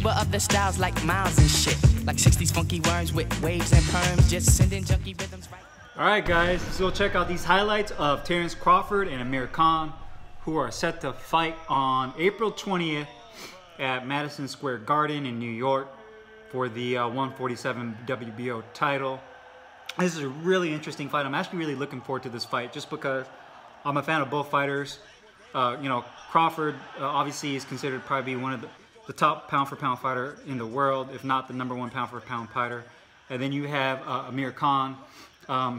Uber of the styles like miles and shit. Like 60s funky worms with waves and perms. Just sending junky rhythms right. Alright guys, let's go check out these highlights of Terence Crawford and Amir Khan, who are set to fight on April 20th at Madison Square Garden in New York for the 147 WBO title. This is a really interesting fight. I'm actually really looking forward to this fight just because I'm a fan of both fighters. You know, Crawford obviously is considered probably one of the top pound-for-pound fighter in the world, if not the #1 pound-for-pound fighter. And then you have Amir Khan,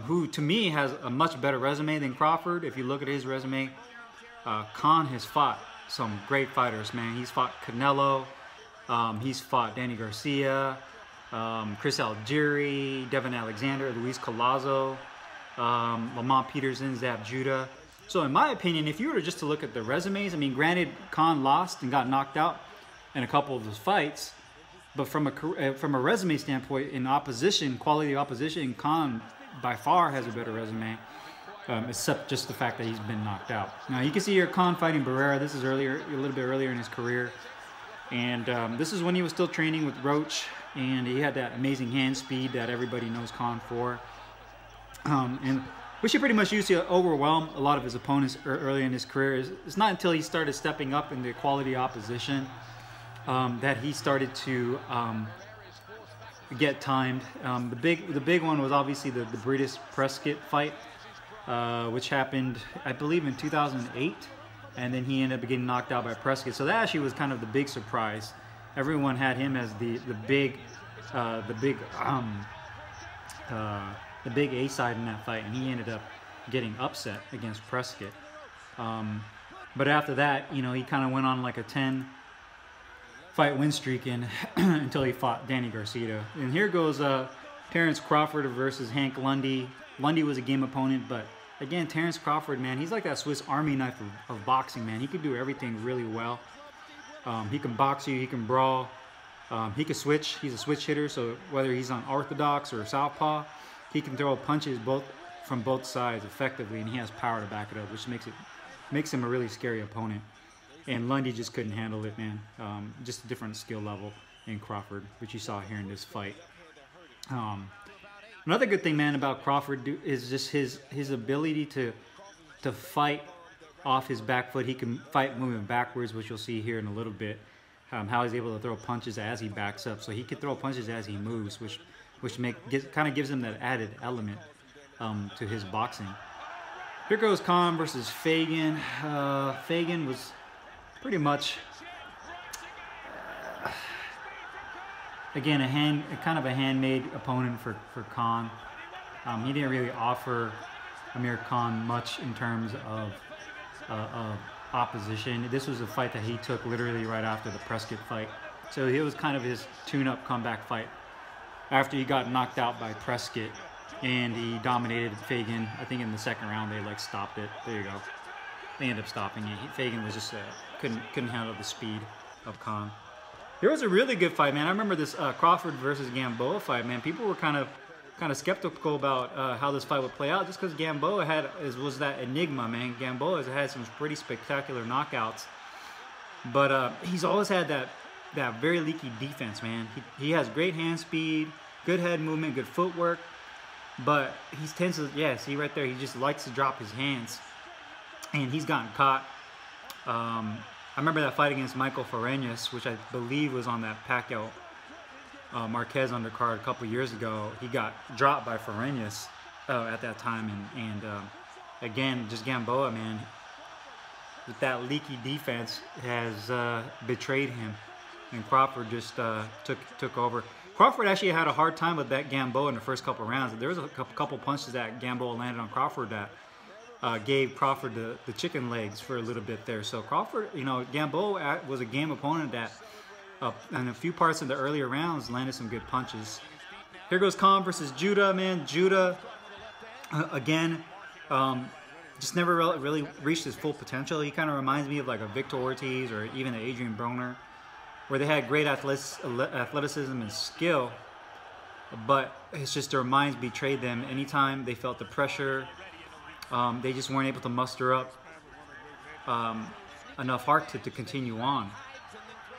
who to me has a much better resume than Crawford. If you look at his resume, Khan has fought some great fighters, man. He's fought Canelo, he's fought Danny Garcia, Chris Algieri, Devin Alexander, Luis Collazo, Lamont Peterson, Zab Judah. So in my opinion, if you were just to look at the resumes, I mean, granted, Khan lost and got knocked out in a couple of his fights, but from a resume standpoint, in opposition, quality of opposition, Khan by far has a better resume, except just the fact that he's been knocked out. Now you can see here Khan fighting Barrera. This is earlier, a little bit earlier in his career, and this is when he was still training with Roach, and he had that amazing hand speed that everybody knows Khan for, and which he pretty much used to overwhelm a lot of his opponents early in his career. It's not until he started stepping up in the quality opposition that he started to get timed. The big one was obviously the Britas Prescott fight, which happened, I believe, in 2008, and then he ended up getting knocked out by Prescott. So that actually was kind of the big surprise. Everyone had him as the big A side in that fight, and he ended up getting upset against Prescott. But after that, you know, he kind of went on like a 10-fight win streak until he fought Danny Garcia. And here goes Terence Crawford versus Hank Lundy. Lundy was a game opponent, but again, Terence Crawford, man, he's like that Swiss Army knife of boxing, man. He could do everything really well. He can box you, he can brawl, he can switch. He's a switch hitter, so whether he's on orthodox or southpaw, he can throw punches from both sides effectively, and he has power to back it up, which makes him a really scary opponent. And Lundy just couldn't handle it, man. Just a different skill level in Crawford, which you saw here in this fight. Another good thing, man, about Crawford is just his ability to fight off his back foot. He can fight moving backwards, which you'll see here in a little bit. How he's able to throw punches as he backs up. So he can throw punches as he moves, which kind of gives him that added element to his boxing. Here goes Khan versus Fagan. Fagan was pretty much, again, kind of a handmade opponent for Khan. He didn't really offer Amir Khan much in terms of opposition. This was a fight that he took literally right after the Prescott fight. So it was kind of his tune-up comeback fight after he got knocked out by Prescott, and he dominated Fagan. I think in the second round they like stopped it. There you go. They ended up stopping it. Fagan was just couldn't handle the speed of Khan. There was a really good fight, man. I remember this Crawford versus Gamboa fight, man. People were kind of skeptical about how this fight would play out, just because Gamboa was that enigma, man. Gamboa has had some pretty spectacular knockouts, but he's always had that very leaky defense, man. He has great hand speed, good head movement, good footwork, but he tends to, yeah, see right there, he just likes to drop his hands, and he's gotten caught. I remember that fight against Michael Fareñas, which I believe was on that Pacquiao Marquez undercard a couple years ago. He got dropped by Fareñas at that time, and again, just Gamboa, man, with that leaky defense has betrayed him, and Crawford just took over. Crawford actually had a hard time with that Gamboa in the first couple rounds. There was a couple punches that Gamboa landed on Crawford that gave Crawford the chicken legs for a little bit there. So Crawford, you know, Gamboa was a game opponent that in a few parts of the earlier rounds landed some good punches. Here goes Khan versus Judah, man. Judah, again, just never really reached his full potential. He kind of reminds me of like a Victor Ortiz or even an Adrian Broner, where they had great athleticism and skill, but it's just their minds betrayed them. Anytime they felt the pressure, they just weren't able to muster up enough heart to continue on.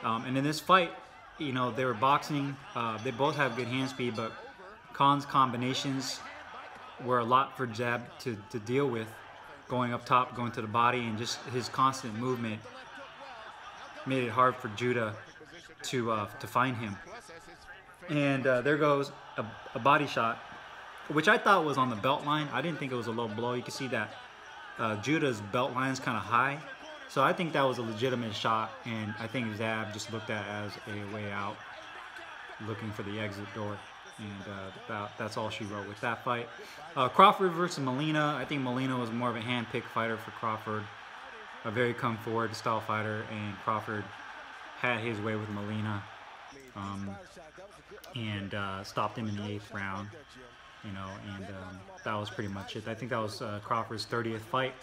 And in this fight, you know, they were boxing. They both have good hand speed, but Khan's combinations were a lot for Jab to deal with, going up top, going to the body, and just his constant movement made it hard for Judah to find him. And there goes a body shot, which I thought was on the belt line. I didn't think it was a low blow. You can see that Judah's belt line is kind of high. So I think that was a legitimate shot, and I think Zab just looked at it as a way out, looking for the exit door. And that's all she wrote with that fight. Crawford versus Molina. I think Molina was more of a hand-picked fighter for Crawford. A very come-forward style fighter, and Crawford had his way with Molina. And stopped him in the 8th round. You know, and that was pretty much it. I think that was Crawford's 30th fight.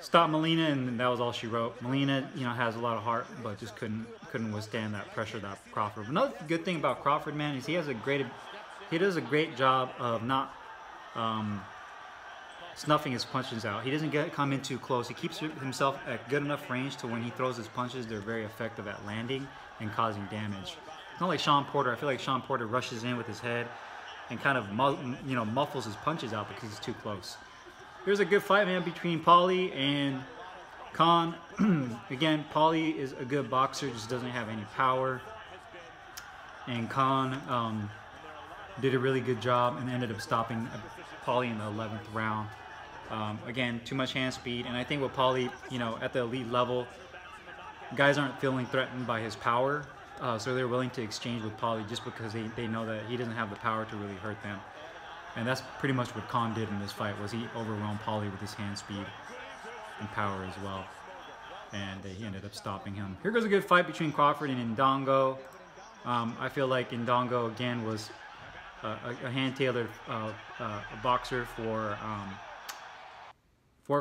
Stopped Molina, and that was all she wrote. Molina, you know, has a lot of heart, but just couldn't withstand that pressure that Crawford. Another good thing about Crawford, man, is he does a great job of not snuffing his punches out. He doesn't come in too close. He keeps himself at good enough range to when he throws his punches, they're very effective at landing and causing damage. It's not like Sean Porter. I feel like Sean Porter rushes in with his head and kind of muffles his punches out because he's too close. Here's a good fight, man, between Paulie and Khan. Again, Paulie is a good boxer, just doesn't have any power. And Khan did a really good job and ended up stopping Paulie in the 11th round. Again, too much hand speed. And I think with Paulie, you know, at the elite level, guys aren't feeling threatened by his power. So they're willing to exchange with Paulie just because they know that he doesn't have the power to really hurt them. And that's pretty much what Khan did in this fight, was he overwhelmed Paulie with his hand speed and power as well. And he ended up stopping him. Here goes a good fight between Crawford and Ndongo. I feel like Ndongo, again, was a hand-tailored boxer for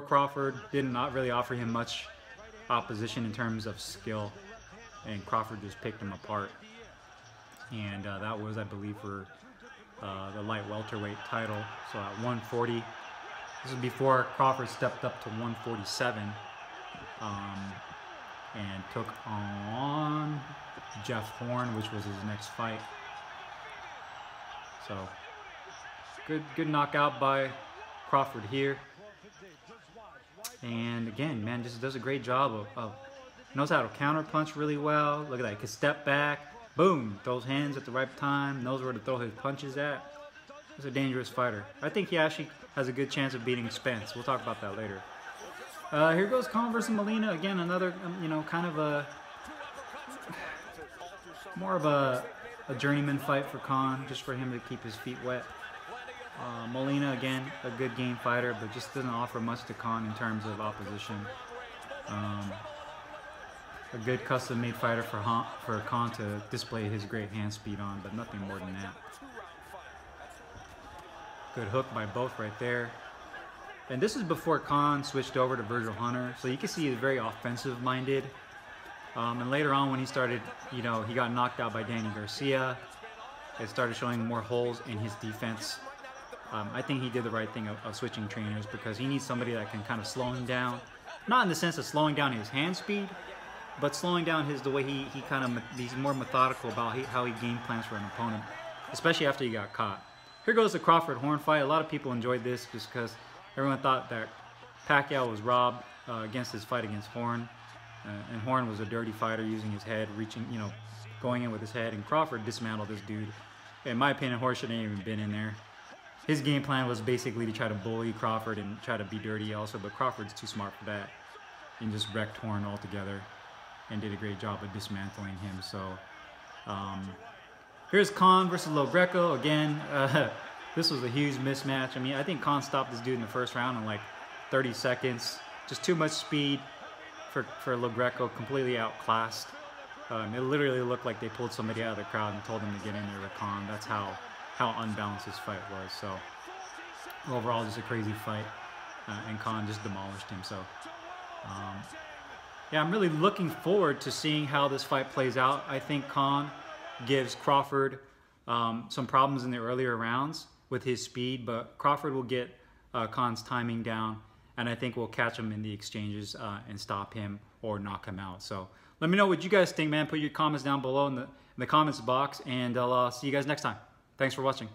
Crawford. Did not really offer him much opposition in terms of skill. And Crawford just picked him apart. And that was, I believe, for the light welterweight title. So at 140, this is before Crawford stepped up to 147 and took on Jeff Horn, which was his next fight. So good knockout by Crawford here. And again, man, just does a great job of knows how to counter punch really well. Look at that, he can step back, boom, throws hands at the right time, knows where to throw his punches at. He's a dangerous fighter. I think he actually has a good chance of beating Spence. We'll talk about that later. Here goes Khan versus Molina. Again, another, you know, kind of more of a journeyman fight for Khan, just for him to keep his feet wet. Molina, again, a good game fighter, but just doesn't offer much to Khan in terms of opposition. A good custom-made fighter for Khan to display his great hand speed on, but nothing more than that. Good hook by both right there. And this is before Khan switched over to Virgil Hunter, so you can see he's very offensive-minded. And later on, when he started, you know, he got knocked out by Danny Garcia. It started showing more holes in his defense. I think he did the right thing of switching trainers, because he needs somebody that can kind of slow him down. Not in the sense of slowing down his hand speed, but slowing down the way he's more methodical about how he game plans for an opponent, especially after he got caught. Here goes the Crawford Horn fight. A lot of people enjoyed this just because everyone thought that Pacquiao was robbed against his fight against Horn, and Horn was a dirty fighter using his head, reaching, you know, going in with his head, and Crawford dismantled this dude. In my opinion, Horn shouldn't have even been in there. His game plan was basically to try to bully Crawford and try to be dirty also, but Crawford's too smart for that and just wrecked Horn altogether and did a great job of dismantling him. So here's Khan versus Lo Greco. Again, this was a huge mismatch. I mean, I think Khan stopped this dude in the first round in like 30 seconds. Just too much speed for Lo Greco, completely outclassed. It literally looked like they pulled somebody out of the crowd and told him to get in there with Khan. That's how unbalanced this fight was. So overall, just a crazy fight, and Khan just demolished him. So yeah, I'm really looking forward to seeing how this fight plays out. I think Khan gives Crawford some problems in the earlier rounds with his speed, but Crawford will get Khan's timing down, and I think we'll catch him in the exchanges and stop him or knock him out. So Let me know what you guys think, man. Put your comments down below in the comments box, and I'll see you guys next time. Thanks for watching.